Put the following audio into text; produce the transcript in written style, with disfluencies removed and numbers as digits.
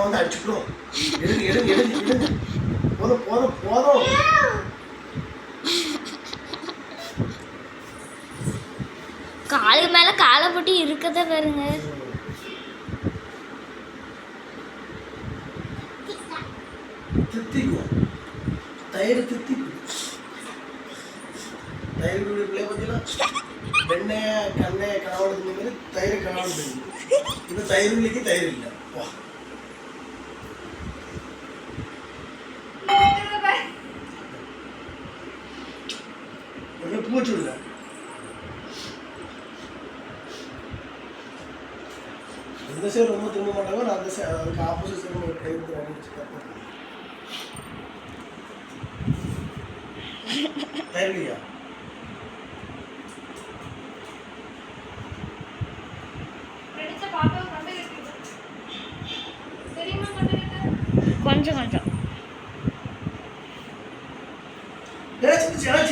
வந்து அடிச்சுக்கணும். எடுங்க எடுங்க எடுங்க எடுங்க. போதும் போதும் போதும். காலுக்கு மேல காலை போட்டு இருக்கத பாருங்க. தித்திக்கும். தயிர் தித்திக்கும். தயிர் பிள்ளை பார்த்தீங்கன்னா வெண்ணெய கண்ணெய கனவாடுது மாதிரி தயிர் கனவாடுது. இப்போ தயிர் இல்லைக்கு தயிர் இல்லை. வா பூச்சு இல்லை. இந்த சைடு ரொம்ப திரும்ப மாட்டாங்க. நான் அந்த சைடு அதுக்கு ஆப்போசிட் சைடு கைவிட்டு வாங்கிட்டு தயிர் இல்லையா? கொஞ்சம் கொஞ்சம்